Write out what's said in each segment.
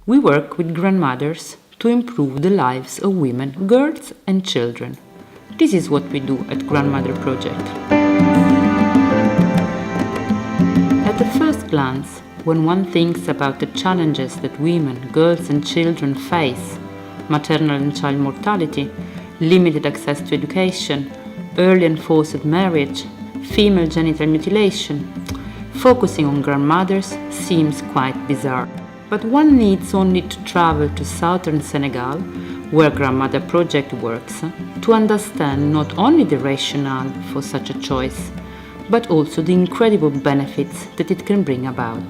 We work with grandmothers to improve the lives of women, girls and children. This is what we do at Grandmother Project. At the first glance, when one thinks about the challenges that women, girls and children face, maternal and child mortality, limited access to education, early and forced marriage, female genital mutilation, focusing on grandmothers seems quite bizarre. But one needs only to travel to southern Senegal, where Grandmother Project works, to understand not only the rationale for such a choice, but also the incredible benefits that it can bring about.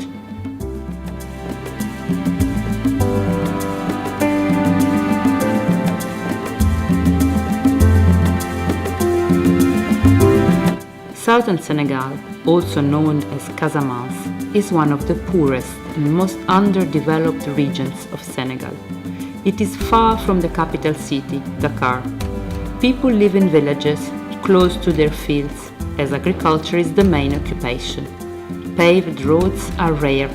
Southern Senegal, also known as Casamance, is one of the poorest and most underdeveloped regions of Senegal. It is far from the capital city, Dakar. People live in villages close to their fields, as agriculture is the main occupation. Paved roads are rare,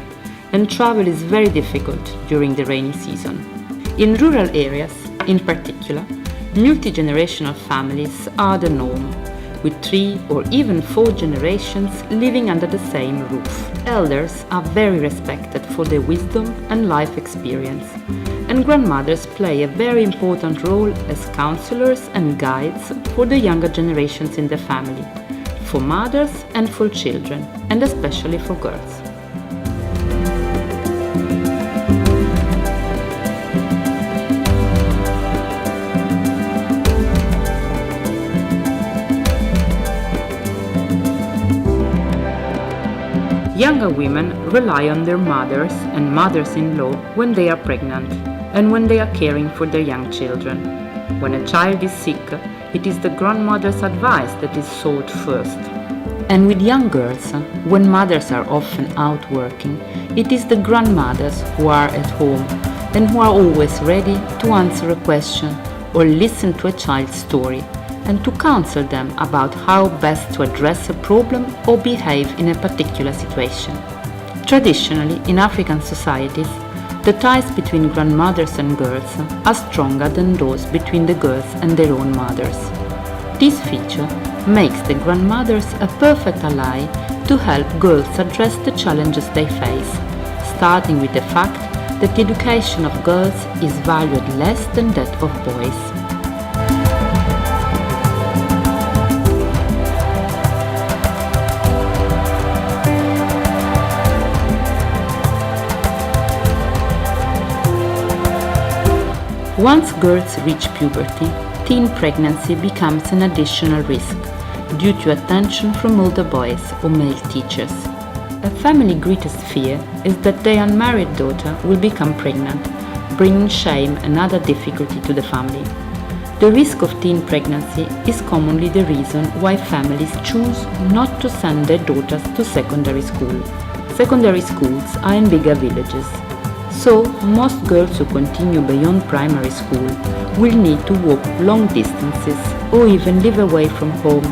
and travel is very difficult during the rainy season. In rural areas, in particular, multi-generational families are the norm, with 3 or even 4 generations living under the same roof. Elders are very respected for their wisdom and life experience, and grandmothers play a very important role as counselors and guides for the younger generations in the family, for mothers and for children, and especially for girls. Younger women rely on their mothers and mothers-in-law when they are pregnant and when they are caring for their young children. When a child is sick, it is the grandmother's advice that is sought first. And with young girls, when mothers are often out working, it is the grandmothers who are at home and who are always ready to answer a question or listen to a child's story, and to counsel them about how best to address a problem or behave in a particular situation. Traditionally, in African societies, the ties between grandmothers and girls are stronger than those between the girls and their own mothers. This feature makes the grandmothers a perfect ally to help girls address the challenges they face, starting with the fact that the education of girls is valued less than that of boys. Once girls reach puberty, teen pregnancy becomes an additional risk due to attention from older boys or male teachers. A family greatest fear is that their unmarried daughter will become pregnant, bringing shame and other difficulty to the family. The risk of teen pregnancy is commonly the reason why families choose not to send their daughters to secondary school. Secondary schools are in bigger villages. So, most girls who continue beyond primary school will need to walk long distances or even live away from home,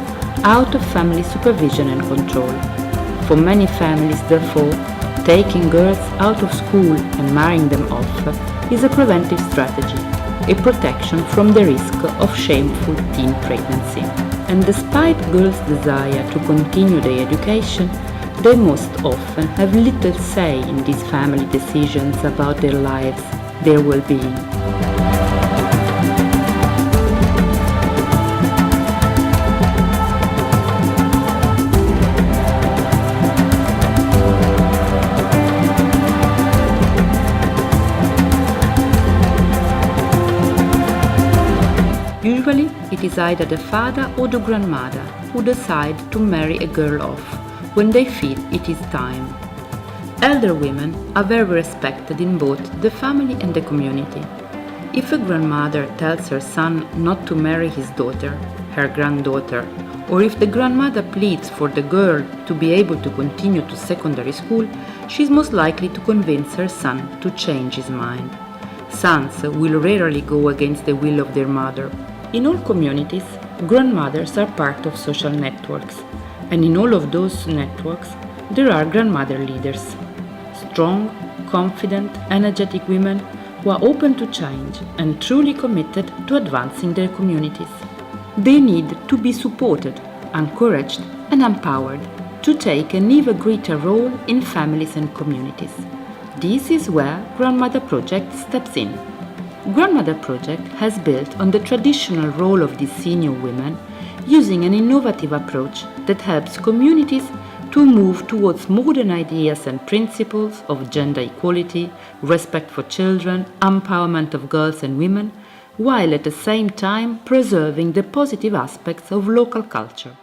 out of family supervision and control. For many families, therefore, taking girls out of school and marrying them off is a preventive strategy, a protection from the risk of shameful teen pregnancy. And despite girls' desire to continue their education, they most often have little say in these family decisions about their lives, their well-being. Usually, it is either the father or the grandmother who decide to marry a girl off when they feel it is time. Elder women are very respected in both the family and the community. If a grandmother tells her son not to marry his daughter, her granddaughter, or if the grandmother pleads for the girl to be able to continue to secondary school, she is most likely to convince her son to change his mind. Sons will rarely go against the will of their mother. In all communities, grandmothers are part of social networks, and in all of those networks, there are grandmother leaders. Strong, confident, energetic women who are open to change and truly committed to advancing their communities. They need to be supported, encouraged and empowered to take an even greater role in families and communities. This is where Grandmother Project steps in. Grandmother Project has built on the traditional role of these senior women, using an innovative approach that helps communities to move towards modern ideas and principles of gender equality, respect for children, empowerment of girls and women, while at the same time preserving the positive aspects of local culture.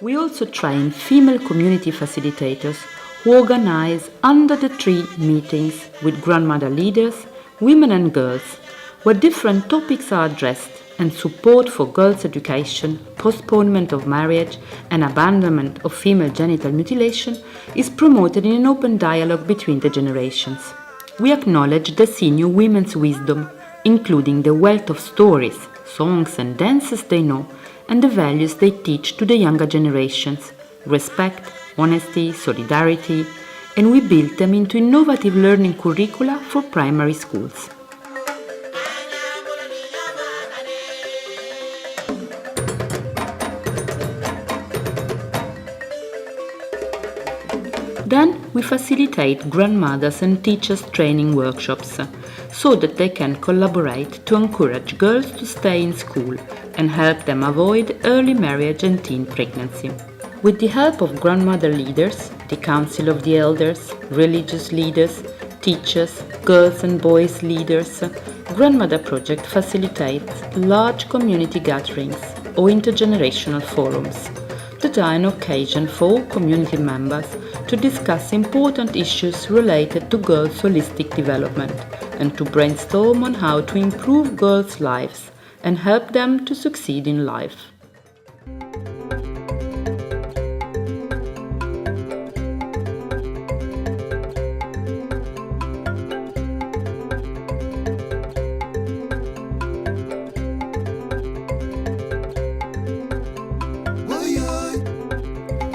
We also train female community facilitators who organize under the tree meetings with grandmother leaders, women and girls, where different topics are addressed and support for girls' education, postponement of marriage and abandonment of female genital mutilation is promoted in an open dialogue between the generations. We acknowledge the senior women's wisdom, including the wealth of stories, songs and dances they know, and the values they teach to the younger generations: respect, honesty, solidarity, and we built them into innovative learning curricula for primary schools. Then we facilitate grandmothers and teachers training workshops so that they can collaborate to encourage girls to stay in school and help them avoid early marriage and teen pregnancy. With the help of grandmother leaders, the Council of the Elders, religious leaders, teachers, girls and boys leaders, Grandmother Project facilitates large community gatherings or intergenerational forums that are an occasion for all community members to discuss important issues related to girls' holistic development and to brainstorm on how to improve girls' lives and help them to succeed in life.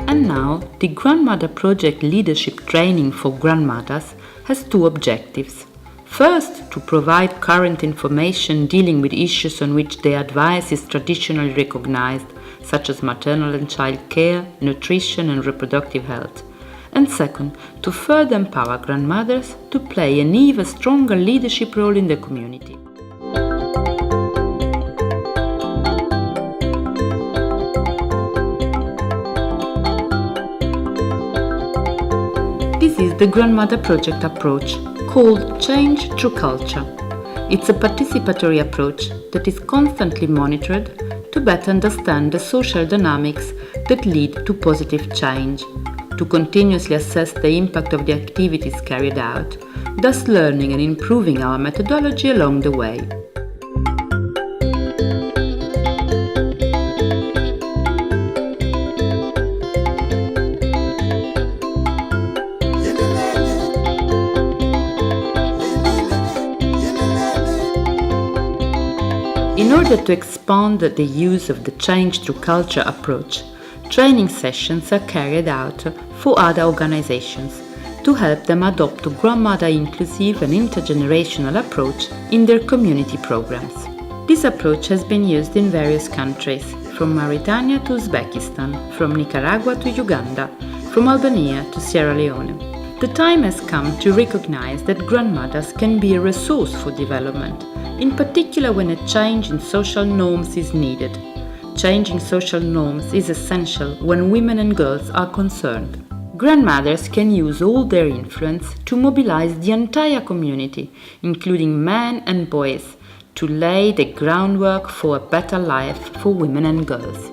And now, the Grandmother Project Leadership Training for Grandmothers has two objectives. First, to provide current information dealing with issues on which their advice is traditionally recognized, such as maternal and child care, nutrition and reproductive health. And second, to further empower grandmothers to play an even stronger leadership role in the community. This is the Grandmother Project approach, called Change Through Culture. It's a participatory approach that is constantly monitored to better understand the social dynamics that lead to positive change, to continuously assess the impact of the activities carried out, thus learning and improving our methodology along the way. In order to expand the use of the Change Through Culture approach, training sessions are carried out for other organizations to help them adopt a grandmother inclusive and intergenerational approach in their community programs. This approach has been used in various countries, from Mauritania to Uzbekistan, from Nicaragua to Uganda, from Albania to Sierra Leone. The time has come to recognize that grandmothers can be a resource for development, in particular when a change in social norms is needed. Changing social norms is essential when women and girls are concerned. Grandmothers can use all their influence to mobilize the entire community, including men and boys, to lay the groundwork for a better life for women and girls.